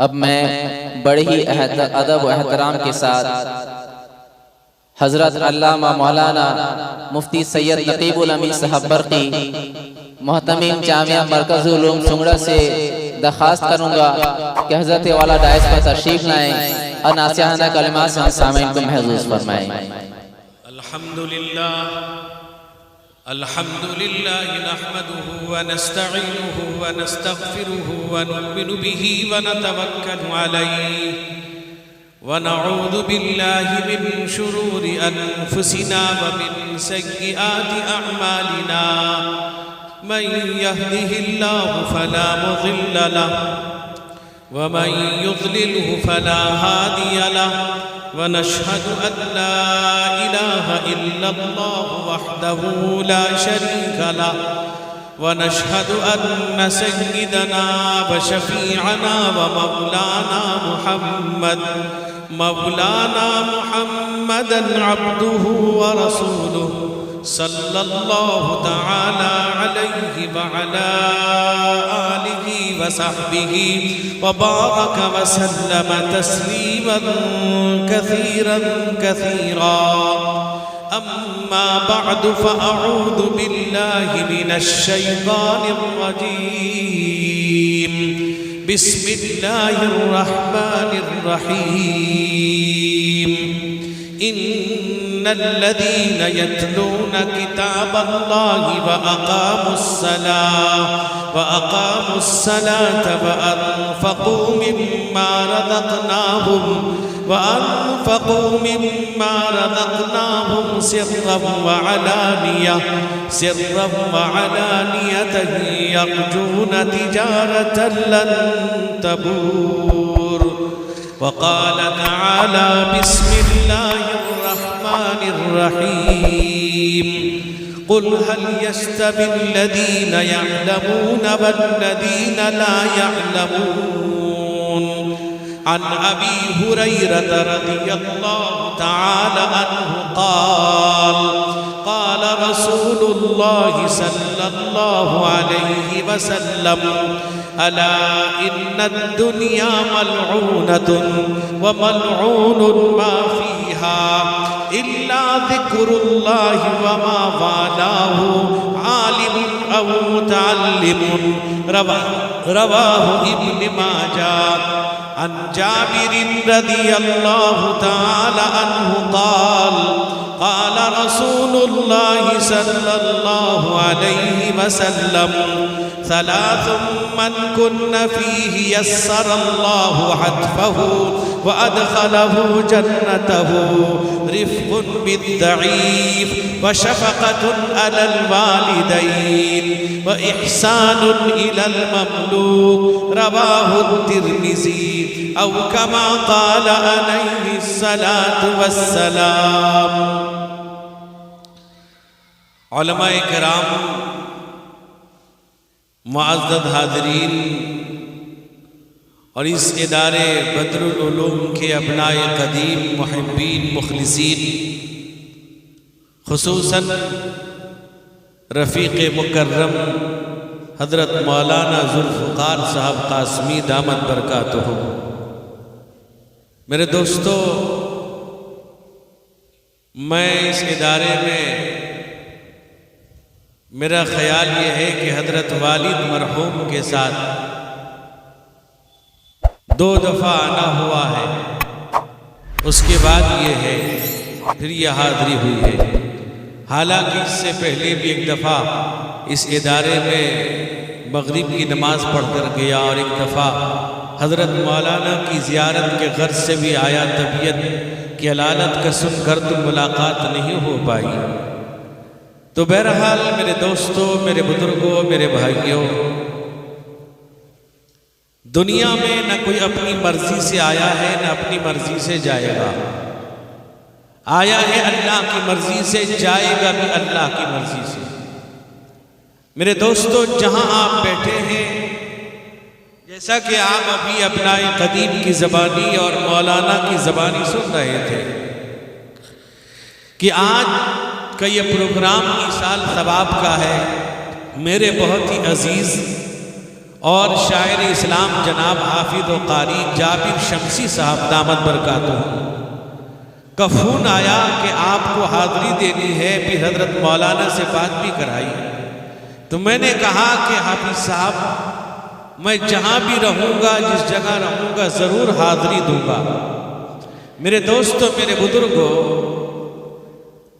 اب میں بڑے ہی ادب و احترام کے ساتھ حضرت علامہ مولانا مفتی سید نقیب الامین صاحب برقی محتمم جامعہ مرکز علوم سنگڑا سے درخواست کروں گا کہ حضرت والا ڈائس پر تشریف لائیں اور ناصحانہ کلمات سے سامعین کو محظوظ فرمائیں۔ الحمد لله نحمده ونستعينه ونستغفره ونؤمن به ونتوكل عليه ونعوذ بالله من شرور أنفسنا ومن سيئات أعمالنا من يهده الله فلا مضل له ومن يضلله فلا هادي له ونشهد أن لا إله إلا الله وحده لا شريك له ونشهد أن سيدنا وشفيعنا ومولانا محمدا عبده ورسوله صلى الله تعالى عليه وعلى آله وصحبه وبارك وسلم تسليما كثيرا كثيرا أما بعد فأعوذ بالله من الشيطان الرجيم بسم الله الرحمن الرحيم إن الذين يتلون كتاب الله وأقاموا الصلاة وأنفقوا مما رزقناهم سرا وعلانية يرجون تجارة لن تبور وقال تعالى بسم الله الرحمن الرحيم قل هل يستوي الذين يعلمون والذين لا يعلمون عن أبي هريرة رضي الله تعالى عنه قال رسول الله صلى الله عليه وسلم ألا إن الدنيا ملعونة وملعون ما فيها إلا ذكر الله وما والاه عالم أو متعلم رواه ابن ماجه عن جابر رضي الله تعالى عنه قال رسول الله صلى الله عليه وسلم ثلاث من كن فيه يسر الله حتفه وأدخله جنته رفق بالضعيف وشفقة على الوالدين وإحسان إلى المملوك رواه الترمذي أو كما قال عليه الصلاة والسلام۔ علماء کرام، معزز حاضرین اور اس ادارے بدر العلوم کے ابناء قدیم محبین مخلصین، خصوصاً رفیق مکرم حضرت مولانا ذوالفقار صاحب قاسمی دامت برکاتہ، میرے دوستو، میں اس ادارے میں میرا خیال یہ ہے کہ حضرت والد مرحوم کے ساتھ 2 دفعہ آنا ہوا ہے، اس کے بعد یہ ہے، پھر یہ حاضری ہوئی ہے۔ حالانکہ اس سے پہلے بھی ایک دفعہ اس ادارے میں مغرب کی نماز پڑھ کر گیا، اور ایک دفعہ حضرت مولانا کی زیارت کے غرض سے بھی آیا، طبیعت کی علالت کا سن کر تو ملاقات نہیں ہو پائی۔ تو بہرحال میرے دوستوں، میرے بزرگوں، میرے بھائیوں، دنیا میں نہ کوئی اپنی مرضی سے آیا ہے نہ اپنی مرضی سے جائے گا۔ آیا ہے اللہ کی مرضی سے، جائے گا بھی اللہ کی مرضی سے۔ میرے دوستو، جہاں آپ بیٹھے ہیں، جیسا کہ آپ ابھی ابناء قدیم کی زبانی اور مولانا کی زبانی سن رہے تھے کہ آج کا یہ پروگرام ایصال ثواب کا ہے۔ میرے بہت ہی عزیز اور شاعر اسلام جناب حافظ و قاری جابر شمسی صاحب دامت برکاتہ کا فون آیا کہ آپ کو حاضری دینی ہے، پھر حضرت مولانا سے بات بھی کرائی۔ تو میں نے کہا کہ حافظ صاحب میں جہاں بھی رہوں گا، جس جگہ رہوں گا، ضرور حاضری دوں گا۔ میرے دوستوں، میرے بزرگوں،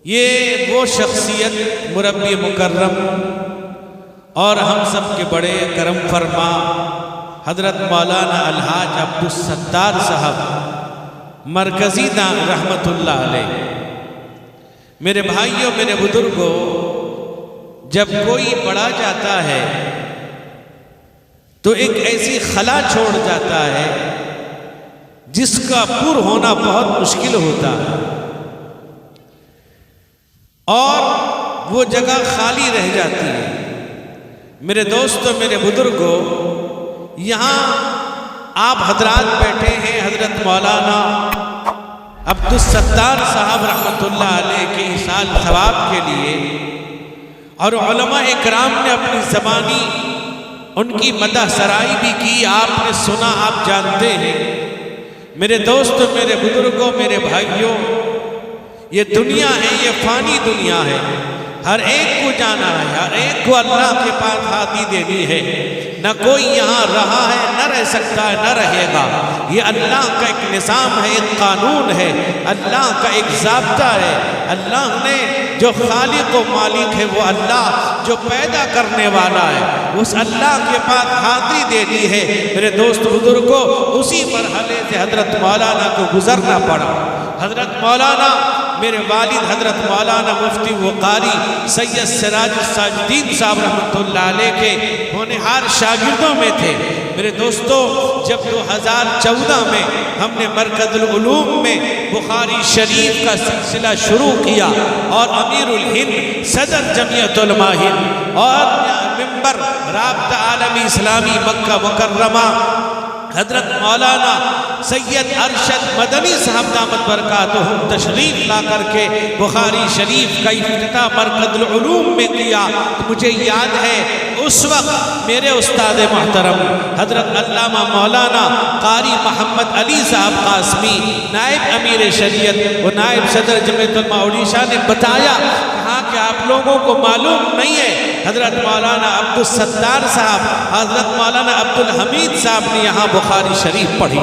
یہ وہ شخصیت مربی مکرم اور ہم سب کے بڑے کرم فرما حضرت مولانا الحاج عبدالستار صاحب مرکزی دان رحمت اللہ علیہ۔ میرے بھائیوں، میرے بزرگوں، جب کوئی بڑا جاتا ہے تو ایک ایسی خلا چھوڑ جاتا ہے جس کا پر ہونا بہت مشکل ہوتا ہے، اور وہ جگہ خالی رہ جاتی ہے۔ میرے دوستوں، میرے بزرگوں، یہاں آپ حضرات بیٹھے ہیں حضرت مولانا عبدالستار صاحب رحمت اللہ علیہ کے ایصال ثواب کے لیے، اور علماء اکرام نے اپنی زبانی ان کی مدح سرائی بھی کی، آپ نے سنا، آپ جانتے ہیں۔ میرے دوستوں، میرے بزرگوں، میرے بھائیوں، یہ دنیا ہے، یہ فانی دنیا ہے، ہر ایک کو جانا ہے، ہر ایک کو اللہ کے پاس حاضری دینی ہے۔ نہ کوئی یہاں رہا ہے، نہ رہ سکتا ہے، نہ رہے گا۔ یہ اللہ کا ایک نظام ہے، ایک قانون ہے، اللہ کا ایک ضابطہ ہے۔ اللہ نے جو خالق و مالک ہے وہ اللہ، جو پیدا کرنے والا ہے اس اللہ کے پاس حاضری دینی ہے۔ میرے دوست بزرگوں، اسی مرحلے سے حضرت مولانا کو گزرنا پڑا۔ حضرت مولانا، میرے والد حضرت مولانا مفتی و قاری سید سراج الساجدین صاحب رحمت اللہ علیہ کے ہونہار شاگردوں میں تھے۔ میرے دوستو، جب 2014 میں ہم نے مرکز العلوم میں بخاری شریف کا سلسلہ شروع کیا، اور امیر الہند، صدر جمعیت علماء ہند، اور ممبر رابطہ عالمی اسلامی مکہ مکرمہ حضرت مولانا سید ارشد مدنی صاحب دامت برکاتہم تشریف لا کر کے بخاری شریف کا افتتاح مرکز العلوم میں کیا، تو مجھے یاد ہے اس وقت میرے استاد محترم حضرت علامہ مولانا قاری محمد علی صاحب قاسمی، نائب امیر شریعت و نائب صدر جمعیت علماء اڈیشہ نے بتایا، کہا کہ آپ لوگوں کو معلوم نہیں ہے، حضرت مولانا عبدالستار صاحب، حضرت مولانا عبدالحمید صاحب نے یہاں بخاری شریف پڑھی۔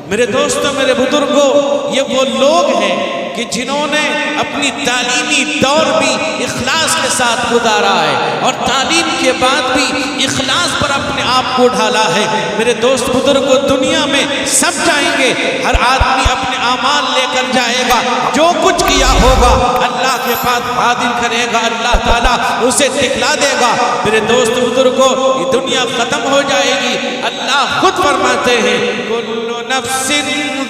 میرے دوستوں، میرے بزرگوں، یہ وہ لوگ ہیں کہ جنہوں نے اپنی تعلیمی دور بھی اخلاص کے ساتھ گزارا ہے، اور تعلیم کے بعد بھی اخلاص پر اپنے آپ کو ڈھالا ہے۔ میرے دوست بزرگوں، دنیا میں سب جائیں گے، ہر آدمی اپنے اعمال لے کر جائے گا، جو کچھ کیا ہوگا اللہ کے پاس حاضر کرے گا، اللہ تعالیٰ اسے دکھلا دے گا۔ میرے دوست بزرگوں، یہ دنیا ختم ہو جائے گی، اللہ خود فرماتے ہیں کل نفس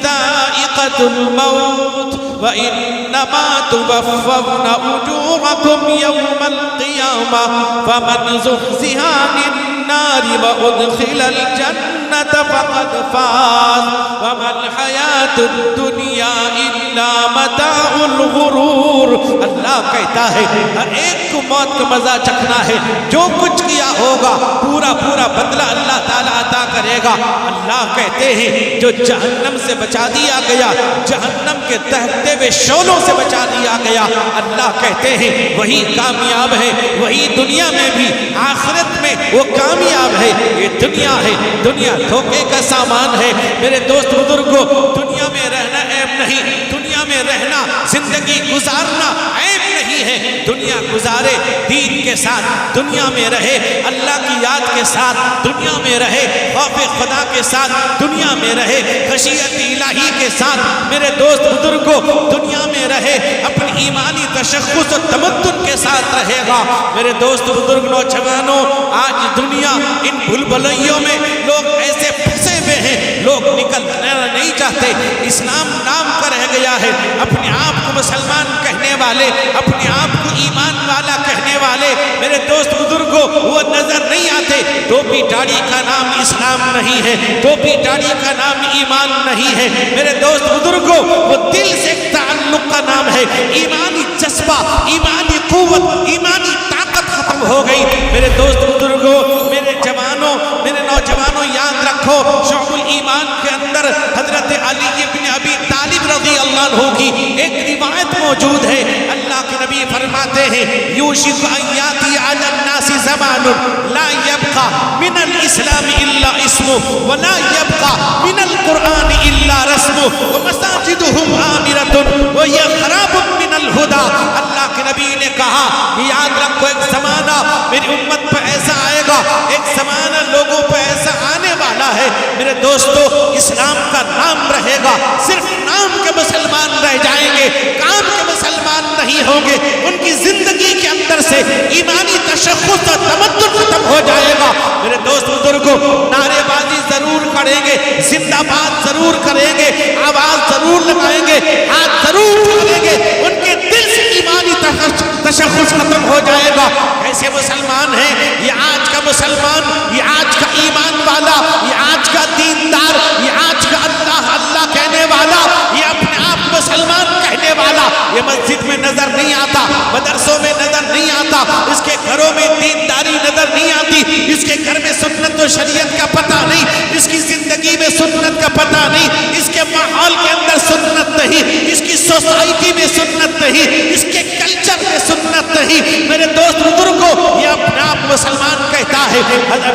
ذائقۃ الموت وَإِنَّمَا تُوَفَّوْنَ أُجُورَكُمْ يَوْمَ الْقِيَامَةِ فَمَنْ زُحْزِحَ عَنِ النَّارِ وَأُدْخِلَ الْجَنَّةَ فَقَدْ فَازَ وَمَا الْحَيَاةُ الدُّنْيَا إِلَّا مَتَاعُ الْغُرُورِ۔ اللہ کہتا ہے ہر ایک کو موت کا مزہ چکھنا ہے، جو کچھ کیا ہوگا پورا پورا بدلہ اللہ تعالیٰ عطا کرے گا۔ اللہ کہتے ہیں جو جہنم سے بچا دیا گیا، جہنم کے دہتے ہوئے شعلوں سے بچا دیا گیا، اللہ کہتے ہیں وہی کامیاب ہے، وہی دنیا میں بھی آخرت میں وہ کامیاب ہے۔ یہ دنیا ہے، دنیا دھوکے کا سامان ہے۔ میرے دوست بزرگوں، دنیا میں رہنا عیب نہیں، دنیا میں رہنا، زندگی گزارنا عیب نہیں ہے۔ دنیا گزارے دین کے ساتھ، دنیا میں رہے اللہ کی یاد کے ساتھ، دنیا میں رہے خوف خدا کے ساتھ، دنیا میں رہے خشیت الہی کے ساتھ۔ میرے دوست بزرگوں، دنیا میں رہے اپنی ایمانی تشخص و تمدن کے ساتھ رہے گا۔ میرے دوست بزرگ، نوجوانوں، آج دنیا ان بھلبلیوں میں لوگ ایسے پھنسے ہوئے ہیں، لوگ نکلنا نہیں چاہتے۔ اسلام نام کا رہ گیا ہے، اپنے آپ کو مسلمان کہنے والے، اپنے آپ کو ایمان والا کہنے والے، میرے دوست بزرگوں، وہ نظر نہیں آتے۔ ٹوپی داڑھی کا نام اسلام نہیں ہے، ٹوپی داڑھی کا نام ایمان نہیں ہے۔ میرے دوست بزرگوں، وہ دل سے تعلق کا نام ہے، ایمانی جذبہ، ایمانی قوت، ایمانی طاقت ختم ہو گئی۔ میرے دوست بزرگوں، میرے جوانوں، رکھو شعب الایمان کے اندر حضرت علی ابن ابی طالب رضی اللہ عنہ کی ایک روایت موجود ہے. اللہ کے نبی فرماتے ہیں یوشک ان یاتی علی الناس زمان لا یبقى من الاسلام الا اسمه ولا يبقى من القرآن الا رسمه ومساجدهم عامرة وهي خراب من الهدى. اللہ کے نبی نے کہا کہ یاد رکھو ایک زمانہ میری امت پہ ایسا آئے گا, ایک زمانہ لوگوں پہ ایسا آنے والا ہے میرے دوستو, اسلام کا نام رہے گا, صرف نام کے مسلمان رہ جائیں گے, کام کے مسلمان نہیں ہوں گے. ان کی زندگی کے اندر سے ایمانی تشخص اور تمدن ختم ہو جائے گا. میرے دوست بزرگوں, نعرے بازی ضرور کریں گے, زندہ باد ضرور کریں گے, آواز ضرور لگائیں گے, ہاتھ ضرور اٹھائیں گے, ان کے دل سے ایمانی تشخص ختم ہو جائے گا. ایسے مسلمان ہیں, یہ آج کا مسلمان, یہ آج کا ایمان والا, یہ آج کا دیندار, یہ آج کا اللہ اللہ کہنے والا, یہ اپنے آپ مسلمان کہنے والا, یہ مسجد میں نظر نہیں آتا, مدرسوں میں نظر نہیں آتا, اس کے گھروں میں دینداری نظر نہیں آتی, اس کے گھر میں سنت و شریعت کا پتہ نہیں, اس کی زندگی میں سنت کا پتہ نہیں, اس کے ماحول کے اندر سنت نہیں, اس کی سوسائٹی میں سنت نہیں, اس کے کلچر میں سنت نہیں. میرے دوست بزرگوں, یہ اپنے آپ مسلمان کہتا ہے.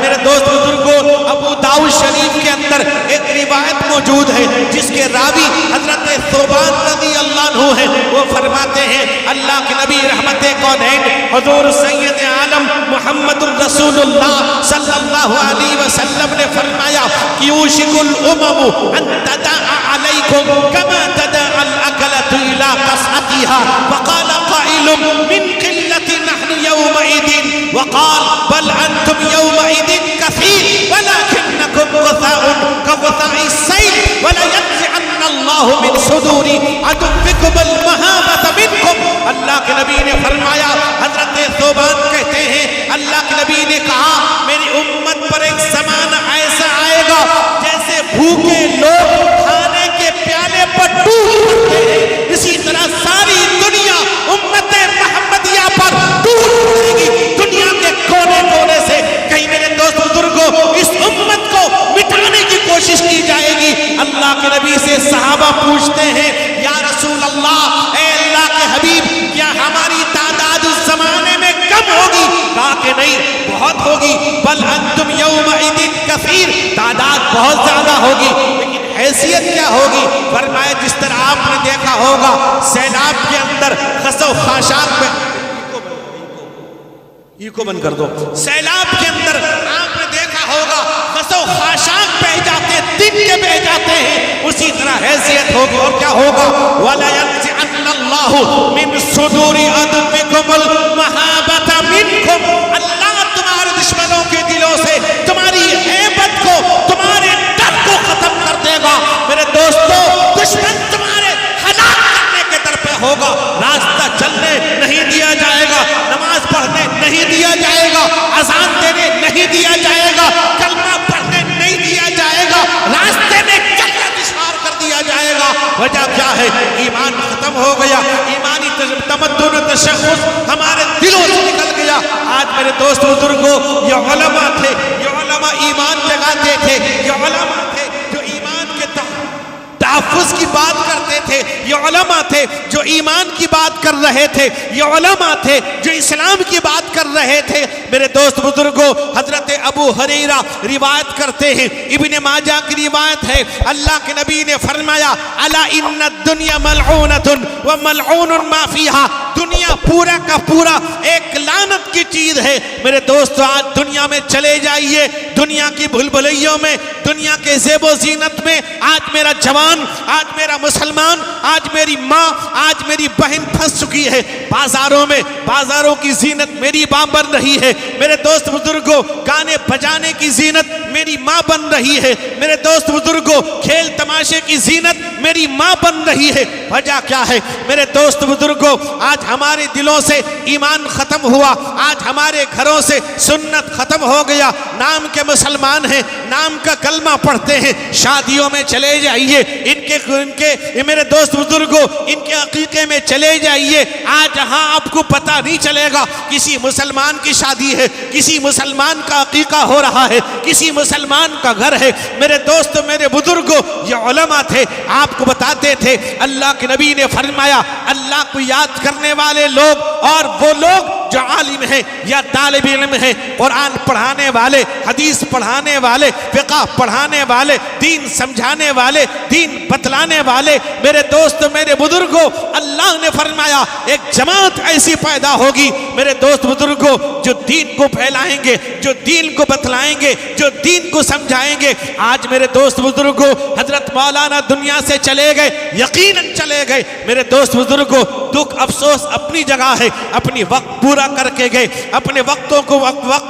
میرے دوست بزرگوں, ابو داؤد شریف کے اندر ایک روایت موجود ہے جس کے راوی حضرت ثوبان رضی اللہ عنہ ہیں. وہ فرماتے ہیں اللہ کے نبی رحمت کونین حضور سید عالم محمد الرسول اللہ صلی اللہ علیہ وسلم نے فرمایا یوشک الامم ان تداع علیکم کما تداع الاکلۃ الى قصعتها وقال قائل من قلۃ نحن یومئذ وقال بل انتم یومئذ کثیر ولکنکم غثاء كغثاء السیل ولینزعن اللہ من صدور عدوکم المہابۃ منکم. اللہ کے نبی نے فرمایا, حضرت ثوبان کہتے ہیں اللہ کے نبی نے کہا میری امت پر ایک زمانہ ایسا آئے گا جیسے بھوکے لوگ کھانے کے پیالے پر ٹوٹ پڑتے ہیں, اسی طرح ساری دنیا امت محمدیہ پر ٹوٹ پڑے گی. دنیا کے کونے کونے سے کہیں میرے دوست بزرگوں اس امت کو مٹانے کی کوشش کی جائے گی. اللہ کے نبی سے صحابہ پوچھتے ہیں یا رسول اللہ, اے اللہ کے حبیب, کیا ہماری تعداد اس زمانے میں کم ہوگی؟ کہا کہ نہیں, بہت ہوگی. بل انتم یومئذ کثیر, تعداد بہت زیادہ ہوگی, لیکن حیثیت کیا ہوگی؟ فرمایا جس طرح آپ نے دیکھا ہوگا سیلاب کے اندر خس و خاشاک میں, کو بند کر دو, سیلاب کے اندر آپ نے دیکھا ہوگا خس و خاشاک بہ جاتے, دن کے بہ جاتے ہیں, اسی طرح حیثیت ہوگی. اور کیا ہوگا؟ وَلَيَنْزِعَنَّ اللَّهُ مِنْ صُدُورِ عَدُوِّكُمُ الْمَهَابَةَ مِنْكُمْ. اللہ تمہارے دشمنوں کے دلوں سے تمہاری ہیبت کو, تمہارے ڈر کو ختم کر دے گا. میرے دوستو, دشمن تمہارے ہلاک کرنے کے در پہ ہوگا, راستہ چلنے نہیں دیا جائے گا, نماز پڑھنے نہیں دیا جائے گا, اذان دینے نہیں دیا جائے گا, کلمہ پڑھنے نہیں دیا جائے گا, راستے میں چلنا دشوار کر دیا جائے گا. وجہ کیا ہے؟ ایمان ختم ہو گیا, ایمانی تمدن و تشخص ہمارے دلوں سے نکل گیا. آج میرے دوست بزرگوں, یہ علماء تھے, یہ علماء ایمان جگاتے تھے, یہ علماء تھے جو ایمان کے تحفظ کی بات کرتے تھے, یہ علماء تھے جو ایمان کی بات کر رہے تھے, یہ علماء تھے جو اسلام کی بات کر رہے تھے. میرے دوست بزرگوں, حضرت ابو ہریرہ روایت کرتے ہیں, ابن ماجہ کی روایت ہے, اللہ کے نبی نے فرمایا الا ان الدنیا ملعونۃ وملعون ما فیہا, دنیا پورا کا پورا ایک لعنت کی چیز ہے. میرے دوستو, آج دنیا میں چلے جائیے, دنیا کی بھلبھلیوں میں, دنیا کے زیب و زینت میں, آج میرا جوان, آج میرا مسلمان, آج میری ماں, آج میری بہن پھنس چکی ہے بازاروں میں. بازاروں کی زینت میری ماں بن رہی ہے. میرے دوست بزرگوں, گانے بجانے کی زینت میری ماں بن رہی ہے. میرے دوست بزرگوں, کھیل تماشے کی زینت میری ماں بن رہی ہے. وجہ کیا ہے میرے دوست بزرگوں؟ آج ہمارے دلوں سے ایمان ختم ہوا, آج ہمارے گھروں سے سنت ختم ہو گیا. نام کے مسلمان ہیں, نام کا کلمہ پڑھتے ہیں, شادیوں میں چلے جائیے, ان کے میرے دوست بزرگوں ان کے عقیقے میں چلے جائیے, آج ہاں آپ کو پتہ نہیں چلے گا کسی مسلمان کی شادی ہے, کسی مسلمان کا عقیقہ ہو رہا ہے, کسی مسلمان کا گھر ہے. میرے دوست میرے بزرگوں یہ علماء تھے, آپ کو بتاتے تھے اللہ کے نبی نے فرمایا اللہ کو یاد کرنے والے لوگ اور وہ لوگ جو عالم ہیں یا طالب علم ہیں, قرآن پڑھانے والے, حدیث پڑھانے والے, فقہ پڑھانے والے, دین سمجھانے والے, دین بتلانے والے. میرے دوست میرے بزرگوں اللہ نے فرمایا ایک جماعت ایسی پیدا ہوگی میرے دوست بزرگوں جو دین کو پھیلائیں گے, جو دین کو بتلائیں گے, جو دین کو سمجھائیں گے. آج میرے دوست بزرگوں حضرت مولانا دنیا سے چلے گئے, یقیناً چلے گئے. میرے دوست بزرگوں دکھ افسوس اپنی جگہ ہے, اپنی وقت پورا کر کے گئے, اپنے وقت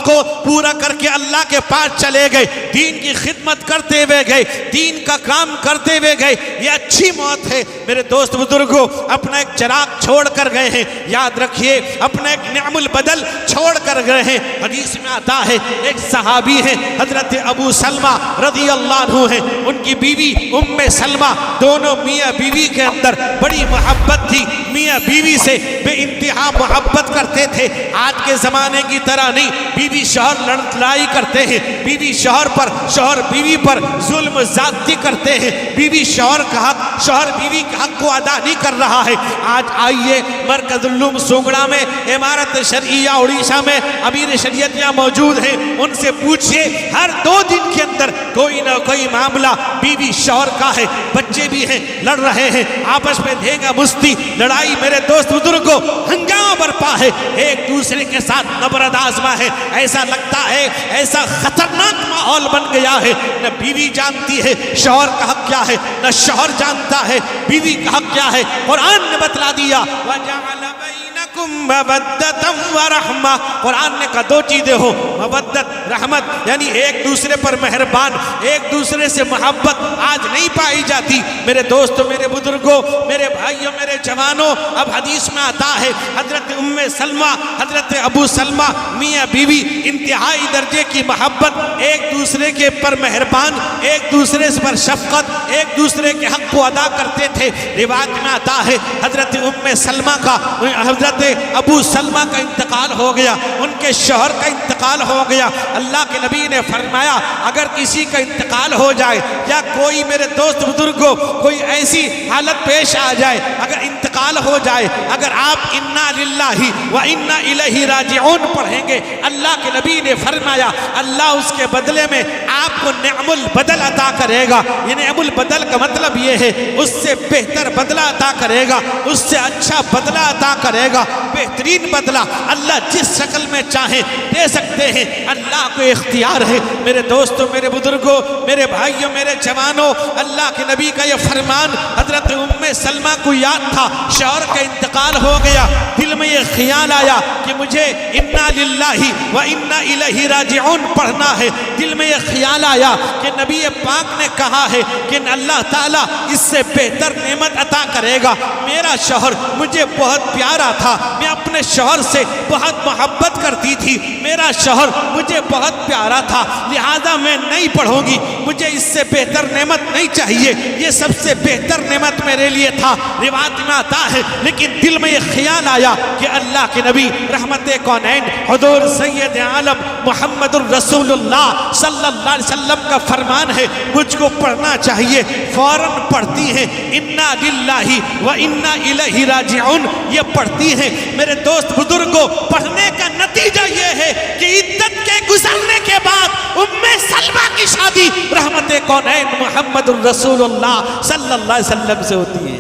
کو پورا کر کے اللہ کے پاس چلے گئے, دین کی خدمت کرتے ہوئے گئے, دین کا کام کرتے ہوئے گئے. یہ اچھی موت ہے میرے دوست بزرگوں. اپنا ایک چراغ چھوڑ کر گئے ہیں, یاد رکھیے اپنا ایک نعم البدل چھوڑ کر گئے ہیں. حدیث میں آتا ہے ایک صحابی ہیں حضرت ابو سلمہ رضی اللہ عنہ ہیں, ان کی بیوی ام سلمہ, دونوں میاں بیوی کے اندر بڑی محبت تھی, میاں بیوی سے بے انتہا محبت کرتے تھے. آج کے زمانے کی طرح نہیں, بیوی شوہر لڑائی کرتے ہیں, بیوی شوہر پر, شوہر بیوی پر ظلم زیادتی کرتے ہیں, بیوی شوہر کا حق, شوہر بیوی کے حق کو ادا نہیں کر رہا ہے. آج آئیے مرکز العلوم سوگڑا میں, امارت شرعیہ اڑیسہ میں امیر شریعت یہاں موجود ہیں, ان سے پوچھئے ہر 2 دن کے اندر کوئی نہ کوئی معاملہ بیوی شوہر کا ہے, بچے بھی ہیں لڑ رہے ہیں, آپس میں دھینگا مستی لڑائی میرے دوست بزرگوں ہنگامہ برپا ہے, ایک دوسرے کے ساتھ نبرد آزما ہے. ایسا لگتا ہے ایسا خطرناک ماحول بن گیا ہے, نہ بیوی جانتی ہے شوہر کا حق کیا ہے, نہ شوہر جانتا ہے بیوی کا حق کیا ہے. قرآن نے بتلا دیا وَجَعَلَ بَيْنَكُمْ مَوَدَّةً وَرَحْمَةً, قرآن نے کہا 2 چیزیں ہو, مودت رحمت, یعنی ایک دوسرے پر مہربان, ایک دوسرے سے محبت آج نہیں پائی جاتی. میرے دوستوں میرے بزرگوں میرے بھائیوں میرے جوانوں, اب حدیث میں آتا ہے حضرت ام سلمہ حضرت ابو سلمہ میاں بیوی انتہائی درجے کی محبت, ایک دوسرے کے پر مہربان, ایک دوسرے پر شفقت, ایک دوسرے کے حق کو ادا کرتے تھے. روایت میں آتا ہے حضرت ام سلمہ کا, حضرت ابو سلمہ کا انتقال ہو گیا, ان کے شوہر کا انتقال ہو گیا. اللہ کے نبی نے فرمایا اگر کسی کا انتقال ہو جائے یا کوئی میرے دوست بزرگوں کوئی ایسی حالت پیش آ جائے, اگر انتقال ہو جائے, اگر آپ انا للہ و انا الیہ راجعون پڑھیں گے, اللہ کے نبی نے فرمایا اللہ اس کے بدلے میں آپ کو نعم البدل عطا کرے گا. یہ نعم البدل کا مطلب یہ ہے اس سے بہتر بدلہ عطا کرے گا, اس سے اچھا بدلہ عطا کرے گا, بہترین بدلہ اللہ جس شکل میں چاہیں دے سکتے ہیں. اللہ کو اختیار ہے. میرے دوستوں میرے بزرگوں میرے بھائیوں میرے جوانوں, اللہ کے نبی کا یہ فرمان حضرت ام سلمہ کو یاد تھا, شوہر کا انتقال ہو گیا, دل میں یہ خیال آیا کہ مجھے انا للہ و انا الیہ راجعون پڑھنا ہے. دل میں یہ خیال آیا کہ نبی پاک نے کہا ہے کہ اللہ تعالیٰ اس سے بہتر نعمت عطا کرے گا. میرا شوہر مجھے بہت پیارا تھا, میں اپنے شوہر سے بہت محبت کرتی تھی, میرا شوہر مجھے بہت پیارا تھا, لہذا میں نہیں پڑھوں گی, مجھے اس سے بہتر نعمت نہیں چاہیے, یہ سب سے بہتر نعمت میرے لیے تھا. روایت میں آتا ہے لیکن دل میں یہ خیال آیا کہ اللہ کے نبی رحمت کونین حضور سید عالم محمد الرسول اللہ صلی اللہ علیہ وسلم کا فرمان ہے مجھ کو پڑھنا چاہیے. فوراً پڑھتی ہیں انا للہ و انا الیہ راجعون, یہ پڑھتی ہیں. میرے دوست بزرگوں پڑھنے کا نتیجہ یہ ہے کہ عدت کے گزرنے کے بعد ام سلمہ کی شادی رحمت کونین محمد الرسول اللہ صلی اللہ علیہ وسلم سے ہوتی ہے.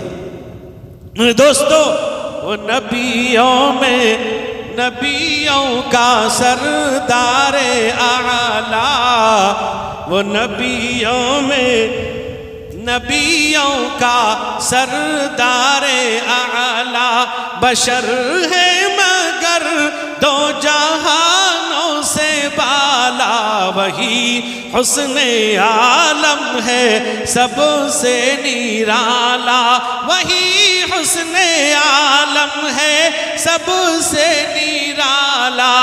میرے دوستو وہ نبیوں میں نبیوں کا سردار اعلیٰ, وہ نبیوں میں نبیوں کا سردار اعلیٰ, بشر ہے مگر 2 جہانوں سے بالا, وہی حسن عالم ہے سب سے نرالا، وہی حسن عالم ہے سب سے نرالا،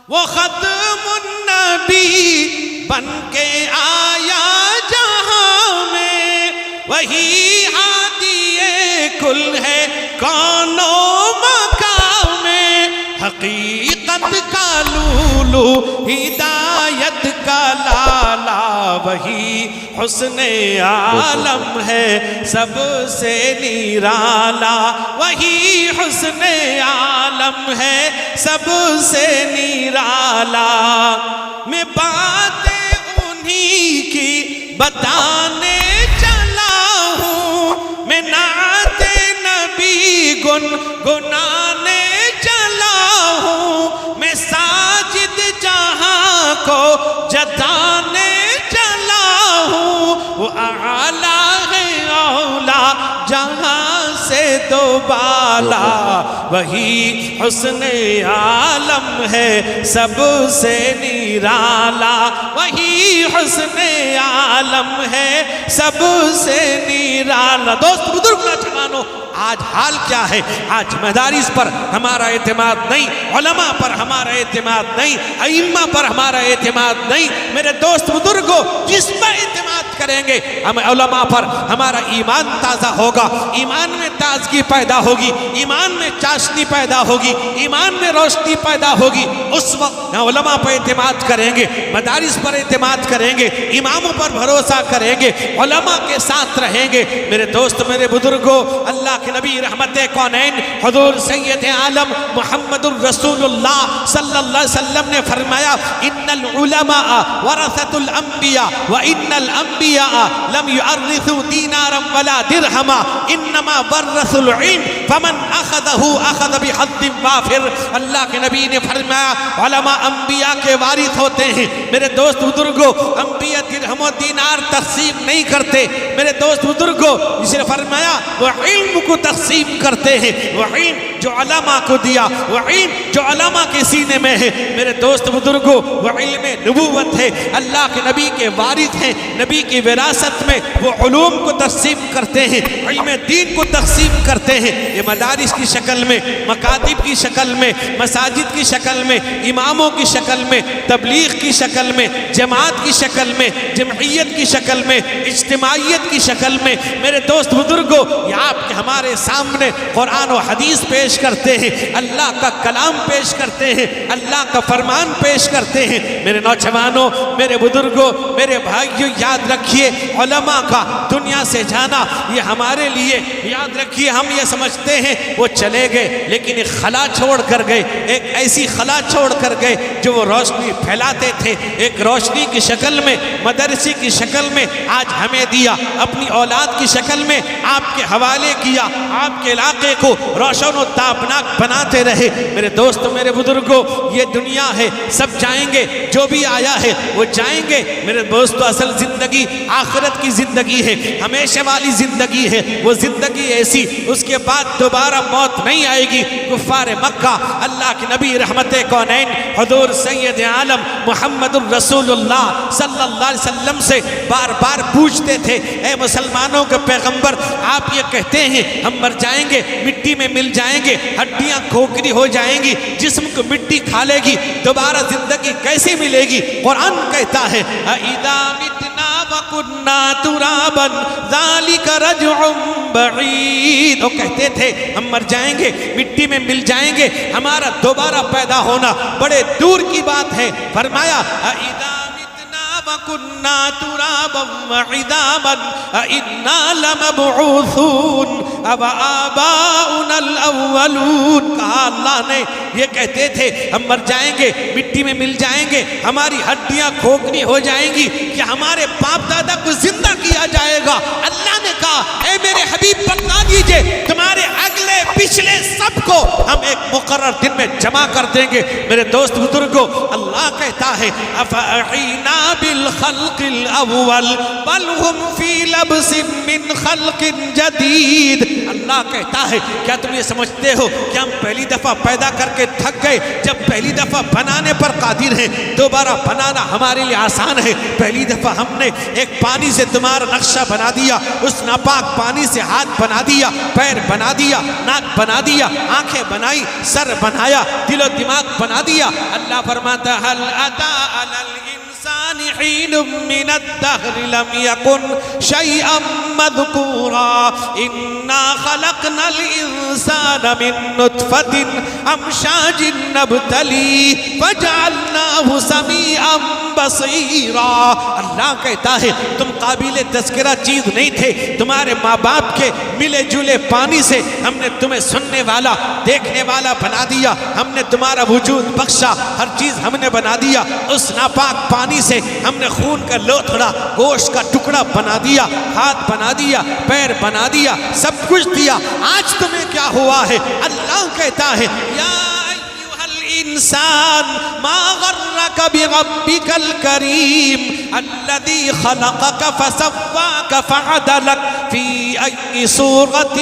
وہ ختم النبی بن کے آیا جہاں میں، وہی ہادی کل ہے کون و مکان میں، حقیقت کا لولو ہدایت کا لالا، وہی حسن عالم ہے سب سے نرالا، وہی حسن عالم ہے سب سے نرالا، میں باتیں انہی کی بتانے چلا ہوں، میں نعت نبی گنگنانے چلا ہوں، میں ساجد جہاں کو جتانے چلا ہوں، وہ اعلیٰ ہے اولا جہاں سے دو بالا، وہی حسن عالم ہے سب سے نرالا، وہی حسن عالم ہے سب سے نرالا۔ دوست بزرگ نوجوانوں، آج حال کیا ہے؟ آج مدارس پر ہمارا اعتماد نہیں، علماء پر ہمارا اعتماد نہیں، ائمہ پر ہمارا اعتماد نہیں۔ میرے دوست بزرگوں، جس پر اعتماد کریں گے ہم علماء پر، ہمارا ایمان تازہ ہوگا، ایمان میں تازگی پیدا ہوگی، ایمان میں چاشنی پیدا ہوگی، ایمان میں روشنی پیدا ہوگی۔ اس وقت علماء پر اعتماد کریں گے، مدارس پر اعتماد کریں گے، اماموں پر بھروسہ کریں گے، علماء کے ساتھ رہیں گے۔ میرے دوست، میرے بزرگوں، اللہ کے نبی رحمت کونین حضور سید عالم محمد الرسول اللہ صلی اللہ علیہ وسلم نے فرمایا، ان العلماء ورثۃ الانبیاء وان الانبیاء لم يورثوا دینارا ولا درہما انما ورثوا العلم فمن اخذه اخذ بحظ وافر۔ اللہ کے نبی نے فرمایا علماء انبیاء کے وارث ہوتے ہیں۔ میرے دوست بزرگوں، انبیاء درہم و دینار تقسیم نہیں کرتے۔ میرے دوست بزرگوں، اس نے فرمایا وہ علم کو تقسیم کرتے ہیں، وہ علم جو علماء کو دیا، وہ علم جو علماء کے سینے میں ہے۔ میرے دوست بزرگوں، وہ علم نبوت ہے، اللہ کے نبی کے وارث ہیں، نبی کی وراثت میں وہ علوم کو تقسیم کرتے ہیں، علم دین کو تقسیم کرتے ہیں۔ یہ مدارس کی شکل میں، مکاتب کی شکل میں، مساجد کی شکل میں، اماموں کی شکل میں، تبلیغ کی شکل میں، جماعت کی شکل میں، جمعیت کی شکل میں، اجتماعیت کی شکل میں۔ میرے دوست بزرگوں، یہ آپ کے ہمارے سامنے قرآن و حدیث پیش کرتے ہیں، اللہ کا کلام پیش کرتے ہیں، اللہ کا فرمان پیش کرتے ہیں۔ میرے نوجوانوں، میرے بزرگوں، میرے بھائیوں، یاد رکھیے علماء کا دنیا سے جانا یہ ہمارے لیے، یاد رکھیے ہم یہ سمجھتے ہیں وہ چلے گئے، لیکن ایک خلا چھوڑ کر گئے، ایک ایسی خلا چھوڑ کر گئے جو وہ روشنی پھیلاتے تھے، ایک روشنی کی شکل میں، مدرسے کی شکل میں آج ہمیں دیا، اپنی اولاد کی شکل میں آپ کے حوالے کیا، آپ کے علاقے کو روشن و تابناک بناتے رہے۔ میرے دوست، میرے بزرگوں، یہ دنیا ہے، سب جائیں گے، جو بھی آیا ہے وہ جائیں گے۔ میرے دوستو، اصل زندگی آخرت کی زندگی ہے، ہمیشہ والی زندگی ہے، وہ زندگی ایسی، اس کے بعد دوبارہ موت نہیں آئے گی۔ کفار مکہ اللہ کے نبی رحمت کونین حضور سید عالم محمد الرسول اللہ صلی اللہ علیہ وسلم سے بار بار پوچھتے تھے، اے مسلمانوں کے پیغمبر، آپ یہ کہتے ہیں ہم مر جائیں گے، مٹی میں مل جائیں گے، ہڈیاں کھوکھری ہو جائیں گی، جسم کو مٹی کھا لے گی، دوبارہ زندگی کیسے ملے گی؟ قرآن کہتا ہے اِذَا مِتْنَا وَكُنَّا تُرَابًا ذَلِكَ رَجْعٌ بَعِيدٌ۔ وہ کہتے تھے ہم مر جائیں گے، مٹی میں مل جائیں گے، ہمارا دوبارہ پیدا ہونا بڑے دور کی بات ہے۔ فرمایا اِذَا وَكُنَّا تُرَابًا وَعِظَامًا أَإِنَّا لَمَبْعُوثُونَ أَوَآبَاؤُنَا الْأَوَّلُونَ۔ کہا اللہ نے، یہ کہتے تھے ہم مر جائیں گے، مٹی میں مل جائیں گے، ہماری ہڈیاں کھوکھری ہو جائیں گی، کہ ہمارے باپ دادا کو زندہ کیا جائے گا۔ اللہ نے کہا اے میرے حبیب بتا دیجئے، تمہارے اگلے پچھلے سب کو ہم ایک مقرر دن میں جمع کر دیں گے۔ میرے دوست بزرگوں، اللہ کہتا ہے أَفَأَحِينَا بالخلق الأول بل هم في لبس من خلق جديد۔ اللہ کہتا ہے کیا تم یہ سمجھتے ہو کہ ہم پہلی دفعہ پیدا کر کے تھک گئے؟ جب پہلی دفعہ بنانے پر قادر ہیں، دوبارہ بنانا ہمارے لیے آسان ہے۔ پہلی دفعہ ہم نے ایک پانی سے تمہارا نقشہ بنا دیا، اس ناپاک پانی سے ہاتھ بنا دیا، پیر بنا دیا، ناک بنا دیا، آنکھیں بنائی، سر بنایا، دل و دماغ بنا دیا۔ اللہ فرماتا هل أتى على الإنسان حين من الدهر لم يكن شيئا مذكورا إنا خلقنا الإنسان من نطفة أمشاج نبتليه فجعلناه سميعا بصيرا۔ اللہ کہتا ہے تم قابل تذکرہ چیز نہیں تھے، تمہارے ماں باپ کے ملے جلے پانی سے ہم نے تمہیں سننے والا دیکھنے والا بنا دیا، ہم نے تمہارا وجود بخشا، ہر چیز ہم نے بنا دیا۔ اس ناپاک پانی سے ہم نے خون کا لوتھڑا گوشت کا ٹکڑا بنا دیا، ہاتھ بنا دیا، پیر بنا دیا، سب کچھ دیا۔ آج تمہیں کیا ہوا ہے؟ اللہ کہتا ہے یا ایھا الانسان ما غرک بربک الکریم الذی خلقک فسواک فعدلک فی ای صورت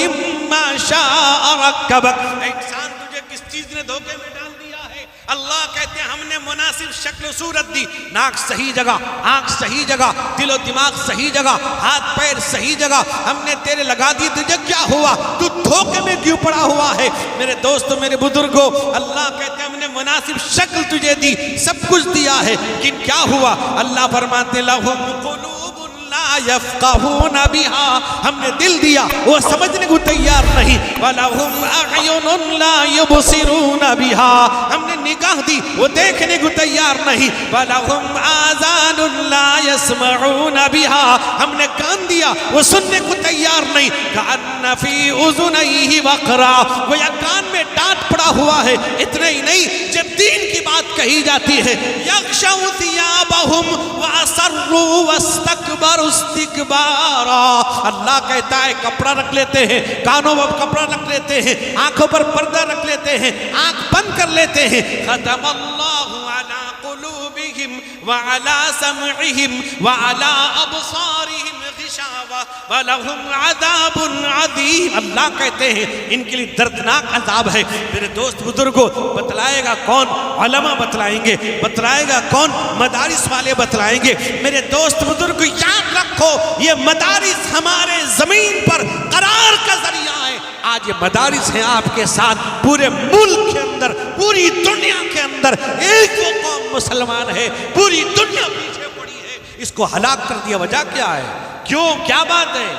ما شاء رکبک۔ انسان تجھے کس چیز نے دھوکے میں ڈال دیا ہے؟ اللہ کہتے ہیں ہم نے مناسب شکل و صورت دی، ناک صحیح جگہ، آنکھ صحیح جگہ، دل و دماغ صحیح جگہ، ہاتھ پیر صحیح جگہ، ہم نے تیرے لگا دی، تجھے کیا ہوا؟ تو دھوکے میں کیوں پڑا ہوا ہے؟ میرے دوستو، میرے بزرگوں، اللہ کہتے ہیں ہم نے مناسب شکل تجھے دی، سب کچھ دیا ہے، لیکن کیا ہوا؟ اللہ فرماتے لَهُمْ قُلُوبٌ لَا يَفْقَهُونَ بِهَا، ہم نے دل دیا وہ سمجھنے کو تیار نہیں، وَلَهُمْ أَعْيُنٌ لَا يُبْصِرُونَ بِهَا، ہم نے نگاہ دی وہ دیکھنے کو تیار نہیں، وَلَهُمْ آذَانٌ لَا يَسْمَعُونَ بِهَا، ہم نے کان دیا وہ سننے کو تیار نہیں، كَأَنَّ فِي أُذُنَيْهِ وَقْرًا، وہ یا کان میں ڈانٹ پڑا ہوا ہے۔ اتنا ہی نہیں، جب دین کی بات کہی جاتی ہے يَغْشَوْ ثِيَابَهُمْ وَأَصَرُّوا وَاسْتَكْبَرُوا اسْتِكْبَارًا، اللہ کہتا ہے کپڑا رکھ لیتے ہیں، کانوں پر کپڑا رکھ لیتے ہیں، آنکھوں پر پردہ رکھ لیتے ہیں، آنکھ بند کر لیتے ہیں۔ ختم اللہ علی قلوبہم وعلی سمعہم وعلی ابصارہم غشاوہ ولہم عذاب عظیم، اللہ کہتے ہیں ان کے لیے دردناک عذاب ہے۔ میرے دوست بزرگوں، بتلائے گا کون؟ علماء بتلائیں گے، بتلائے گا کون؟ مدارس والے بتلائیں گے۔ میرے دوست بزرگ یاد رکھو، یہ مدارس ہمارے زمین پر قرار کا ذریعہ ہے۔ آج یہ مدارس ہیں آپ کے ساتھ، پورے ملک کے اندر، پوری دنیا کے اندر ایک وہ قوم مسلمان ہے، پوری دنیا پیچھے پڑی ہے، اس کو ہلاک کر دیا۔ وجہ کیا ہے؟ کیوں؟ کیا بات ہے؟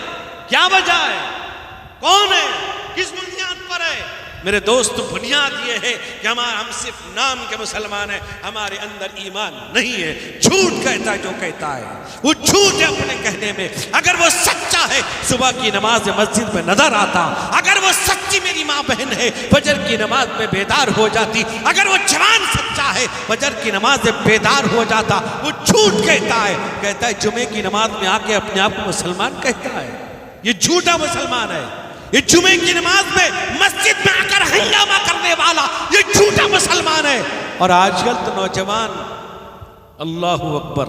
کیا وجہ ہے؟ کون ہے؟ کس بنیاد پر ہے؟ میرے دوست، بنیاد یہ ہے کہ ہم صرف نام کے مسلمان ہیں، ہمارے اندر ایمان نہیں ہے۔ جھوٹ کہتا ہے جو کہتا ہے وہ جھوٹ ہے اپنے کہنے میں۔ اگر وہ سچا ہے صبح کی نماز مسجد میں نظر آتا، اگر وہ سچی میری ماں بہن ہے فجر کی نماز میں بیدار ہو جاتی، اگر وہ جوان سچا ہے فجر کی نماز میں بیدار ہو جاتا۔ وہ جھوٹ کہتا ہے جمعے کی نماز میں آ کے اپنے آپ کو مسلمان کہتا ہے، یہ جھوٹا مسلمان ہے۔ یہ جمعے کی نماز میں مسجد میں آ کر ہنگامہ کرنے والا یہ جھوٹا مسلمان ہے۔ اور آج کل تو نوجوان، اللہ اکبر،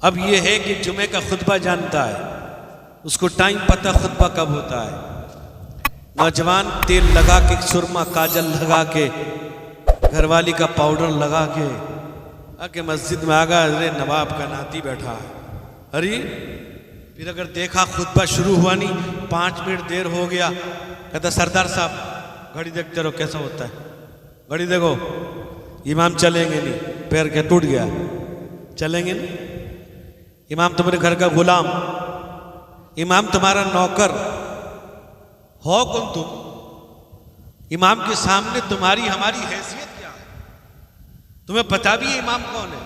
اب یہ ہے کہ جمعے کا خطبہ جانتا ہے، اس کو ٹائم پتہ خطبہ کب ہوتا ہے۔ نوجوان تیل لگا کے، سرما کاجل لگا کے، گھر والی کا پاؤڈر لگا کے آ کے مسجد میں آگا، ارے نواب کا ناتی بیٹھا ہے، ارے پھر اگر دیکھا خطبہ شروع ہوا نہیں، 5 منٹ دیر ہو گیا، کہتا سردار صاحب گھڑی دیکھتے رہو کیسا ہوتا ہے، گھڑی دیکھو، امام چلیں گے نہیں، پیر کے ٹوٹ گیا، چلیں گے نہیں، امام تمہارے گھر کا غلام، امام تمہارا نوکر ہو کون تم؟ امام کے سامنے تمہاری ہماری حیثیت کیا ہے؟ تمہیں پتا بھی ہے امام کون ہے؟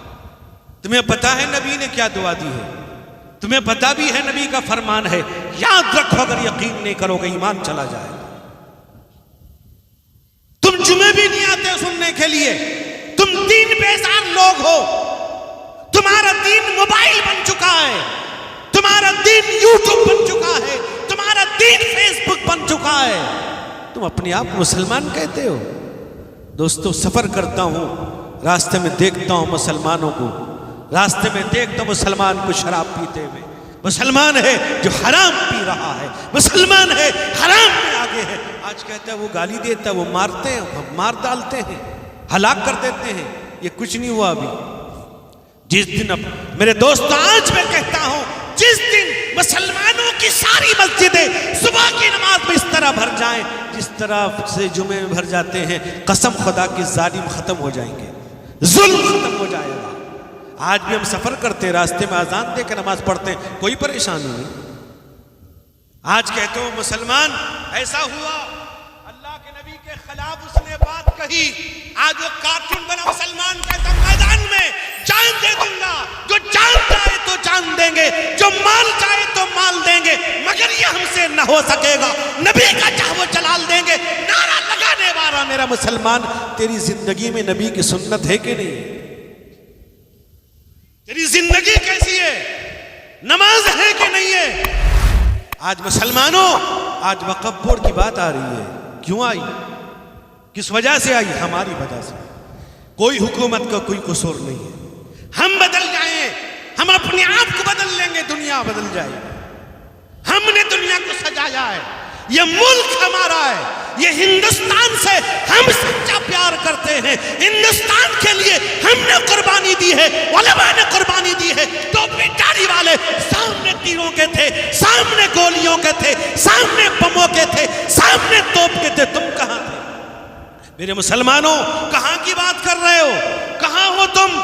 تمہیں پتا ہے نبی نے کیا دعا دی ہے؟ تمہیں پتا بھی ہے نبی کا فرمان ہے؟ یاد رکھو، اگر یقین نہیں کرو گے ایمان چلا جائے گا۔ تم جمعے بھی نہیں آتے سننے کے لیے، تم دین بیزار لوگ ہو، تمہارا دین موبائل بن چکا ہے، تمہارا دین یوٹیوب بن چکا ہے، تمہارا دین فیس بک بن چکا ہے، تم اپنے آپ مسلمان کہتے ہو۔ دوستو، سفر کرتا ہوں، راستے میں دیکھتا ہوں مسلمانوں کو، راستے میں دیکھتا ہوں مسلمان کو شراب پیتے ہوئے، مسلمان ہے جو حرام پی رہا ہے، مسلمان ہے حرام میں آگے ہے۔ آج کہتا ہے وہ گالی دیتا ہے، وہ مارتے ہیں، مار ڈالتے ہیں، ہلاک کر دیتے ہیں، یہ کچھ نہیں ہوا ابھی۔ جس دن میرے دوست آج میں کہتا ہوں، جس دن مسلمانوں کی ساری مسجدیں صبح کی نماز میں اس طرح بھر جائیں جس طرح سے جمعے میں بھر جاتے ہیں، قسم خدا کی ظالم ختم ہو جائیں گے، ظلم ختم ہو جائے گا۔ آج بھی ہم سفر کرتے ہیں، راستے میں اذان دے کے نماز پڑھتے ہیں، کوئی پریشانی نہیں۔ آج کہتے ہو مسلمان ایسا ہوا، اللہ کے نبی کے خلاف اس نے بات کہی، آج وہ کارٹون بنا مسلمان کہتا میدان میں جان دے دوں گا، جو جان چاہے تو جان دیں گے، جو مال چاہے تو مال دیں گے، مگر یہ ہم سے نہ ہو سکے گا، نبی کا چاہ وہ جلال دیں گے۔ نعرہ لگانے والا میرا مسلمان، تیری زندگی میں نبی کی سنت ہے کہ نہیں؟ تیری زندگی کیسی ہے؟ نماز ہے کہ نہیں ہے؟ آج مسلمانوں، آج وقف بورڈ کی بات آ رہی ہے، کیوں آئی؟ کس وجہ سے آئی؟ ہماری وجہ سے۔ کوئی حکومت کا کوئی قصور نہیں ہے، ہم بدل جائیں، ہم اپنے آپ کو بدل لیں گے، دنیا بدل جائے۔ ہم نے دنیا کو سجایا ہے، یہ ملک ہمارا ہے، یہ ہندوستان سے ہم سچا پیار کرتے ہیں، ہندوستان کے لیے ہم نے قربانی دی ہے، علماء نے قربانی دی ہے۔ ٹوپی داڑھی والے سامنے تیروں کے تھے، سامنے گولیوں کے تھے، سامنے بموں کے تھے، سامنے توپ کے تھے، تم کہاں تھے؟ میرے مسلمانوں، کہاں کی بات کر رہے ہو؟ کہاں ہو تم؟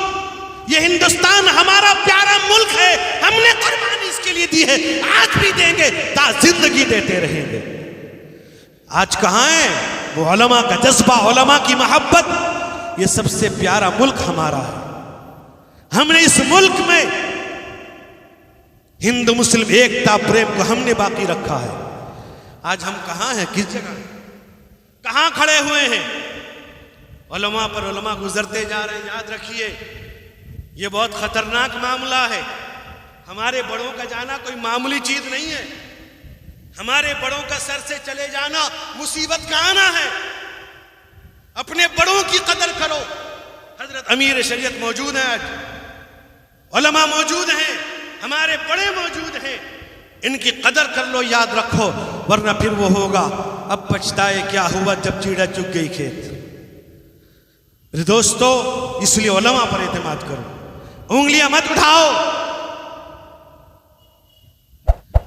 یہ ہندوستان ہمارا پیارا ملک ہے، ہم نے قربانی اس کے لیے دی ہے، آج بھی دیں گے، تا زندگی دیتے رہیں گے۔ آج کہاں ہے وہ علماء کا جذبہ، علماء کی محبت؟ یہ سب سے پیارا ملک ہمارا ہے، ہم نے اس ملک میں ہندو مسلم ایکتا پریم کو ہم نے باقی رکھا ہے۔ آج ہم کہاں ہیں؟ کس جگہ ہیں؟ کہاں کھڑے ہوئے ہیں؟ علماء پر علماء گزرتے جا رہے ہیں۔ یاد رکھیے، یہ بہت خطرناک معاملہ ہے۔ ہمارے بڑوں کا جانا کوئی معمولی چیز نہیں ہے، ہمارے بڑوں کا سر سے چلے جانا مصیبت کا آنا ہے۔ اپنے بڑوں کی قدر کرو۔ حضرت امیر شریعت موجود ہیں، آج علماء موجود ہیں، ہمارے بڑے موجود ہیں، ان کی قدر کر لو، یاد رکھو، ورنہ پھر وہ ہوگا اب پچھتائے کیا ہوا جب چیڑا چگ گئی کھیت۔ میرے دوستو، اس لیے علماء پر اعتماد کرو، انگلیاں مت اٹھاؤ،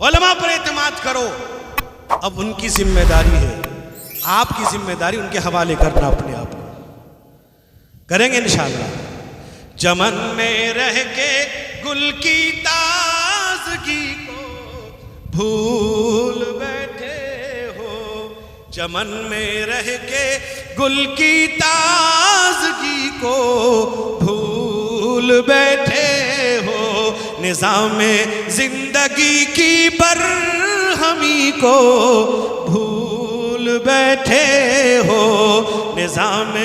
علماء پر اعتماد کرو۔ اب ان کی ذمہ داری ہے، آپ کی ذمہ داری ان کے حوالے کرنا اپنے آپ کو۔ کریں گے انشاءاللہ۔ چمن میں رہ کے گل کی تازگی کو بھول بیٹھے ہو، چمن میں رہ کے گل کی تازگی کو بھول بیٹھے ہو، نظام زندگی کی برہمی کو بھول بیٹھے ہو، نظام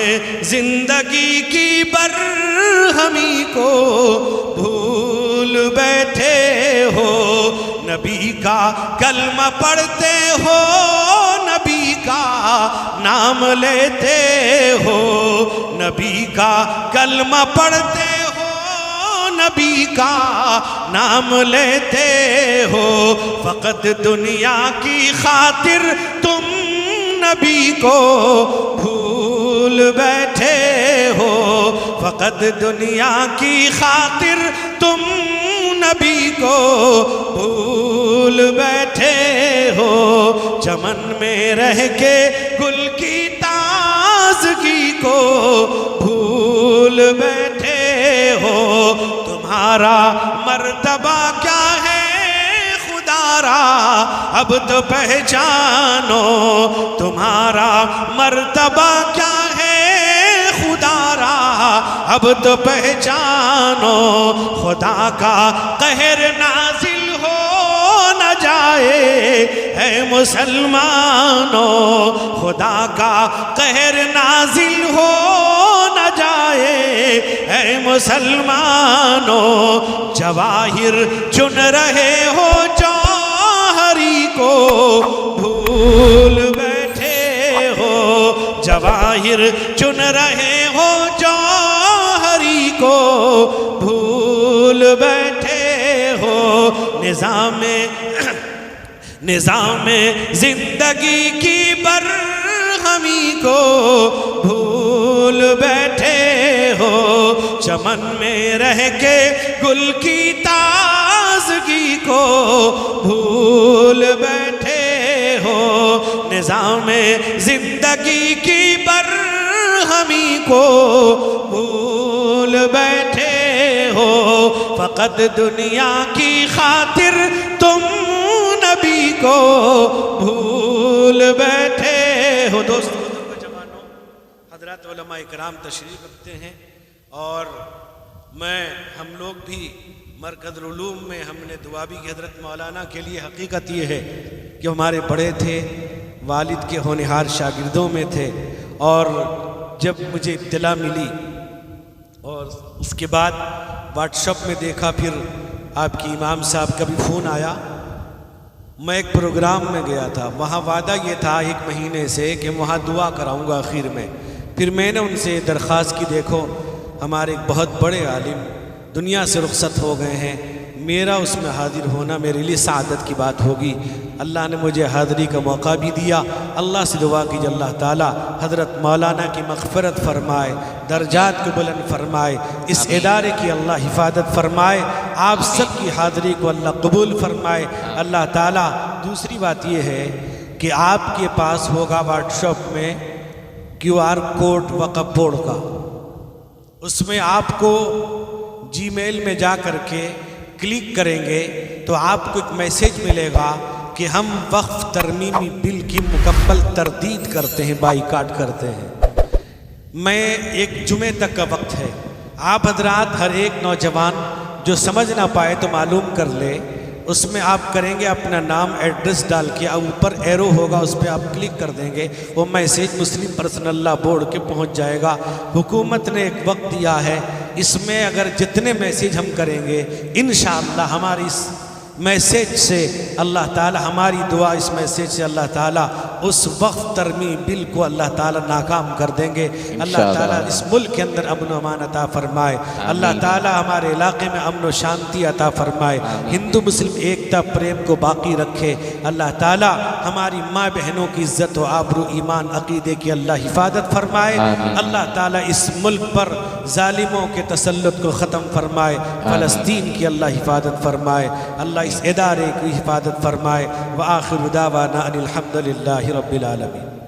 زندگی کی برہمی کو بھول بیٹھے ہو، نبی کا کلمہ پڑھتے ہو، نبی کا نام لیتے ہو، نبی کا کلمہ پڑھتے ہو، نبی کا نام لیتے ہو، فقط دنیا کی خاطر تم نبی کو بھول بیٹھے ہو، فقط دنیا کی خاطر تم نبی کو بھول بیٹھے ہو، چمن میں رہ کے گل کی تازگی کو بھول بیٹھے ہو، تمہارا مرتبہ کیا ہے خدا را اب تو پہچانو، تمہارا مرتبہ کیا ہے خدا را اب تو پہچانو، خدا کا قہر نازل ہو نہ جائے اے مسلمانوں، خدا کا قہر نازل ہو نہ جائے اے مسلمانوں، جواہر چن رہے ہو جوہری کو بھول بیٹھے ہو، جواہر چن رہے ہو جوہری کو بھول بیٹھے ہو، نظام زندگی کی برہمی کو بھول بیٹھے ہو، چمن میں رہ کے گل کی تازگی کو بھول بیٹھے ہو، نظام زندگی کی برہمی کو بھول بیٹھے ہو، فقط دنیا کی خاطر تم نبی کو بھول بیٹھے ہو۔ دوستو بزرگ جوانوں، حضرات علماء اکرام تشریف رکھتے ہیں، اور ہم لوگ بھی مرکز العلوم میں ہم نے دعا بھی کی حضرت مولانا کے لیے۔ حقیقت یہ ہے کہ ہمارے بڑے تھے، والد کے ہونہار شاگردوں میں تھے، اور جب مجھے اطلاع ملی اور اس کے بعد واٹس ایپ میں دیکھا، پھر آپ کی امام صاحب کا بھی فون آیا۔ میں ایک پروگرام میں گیا تھا، وہاں وعدہ یہ تھا 1 مہینے سے کہ وہاں دعا کراؤں گا آخر میں۔ پھر میں نے ان سے درخواست کی، دیکھو ہمارے ایک بہت بڑے عالم دنیا سے رخصت ہو گئے ہیں، میرا اس میں حاضر ہونا میرے لیے سعادت کی بات ہوگی۔ اللہ نے مجھے حاضری کا موقع بھی دیا۔ اللہ سے دعا کیجیے اللہ تعالیٰ حضرت مولانا کی مغفرت فرمائے، درجات کو بلند فرمائے، اس ادارے کی اللہ حفاظت فرمائے، آپ سب کی حاضری کو اللہ قبول فرمائے اللہ تعالیٰ۔ دوسری بات یہ ہے کہ آپ کے پاس ہوگا واٹس ایپ میں QR کوڈ وقف بورڈ کا، اس میں آپ کو جی میل میں جا کر کے کلک کریں گے تو آپ کو ایک میسیج ملے گا کہ ہم وقف ترمیمی بل کی مکمل تردید کرتے ہیں، بائیکاٹ کرتے ہیں۔ میں ایک جمعے تک کا وقت ہے، آپ حضرات ہر ایک نوجوان جو سمجھ نہ پائے تو معلوم کر لے، اس میں آپ کریں گے اپنا نام ایڈریس ڈال کے، اوپر ایرو ہوگا اس پہ آپ کلک کر دیں گے، وہ میسیج مسلم پرسنل لاء بورڈ کے پہنچ جائے گا۔ حکومت نے ایک وقت دیا ہے، اس میں اگر جتنے میسیج ہم کریں گے انشاءاللہ ہماری اس میسیج سے اللہ تعالی، ہماری دعا اس میسیج سے اللہ تعالیٰ اس وقت ترمیم بل کو اللہ تعالیٰ ناکام کر دیں گے۔ اللہ تعالیٰ اس ملک کے اندر امن و امان عطا فرمائے، اللہ تعالیٰ ہمارے علاقے میں امن و شانتی عطا فرمائے، ہندو مسلم ایکتا پریم کو باقی رکھے، اللہ تعالیٰ ہماری ماں بہنوں کی عزت و آبرو ایمان عقیدے کی اللہ حفاظت فرمائے، اللہ تعالیٰ اس ملک پر ظالموں کے تسلط کو ختم فرمائے، فلسطین کی اللہ حفاظت فرمائے، اللہ اس ادارے کی حفاظت فرمائے۔ وآخر دعوانا ان الحمد للہ رب العالمین۔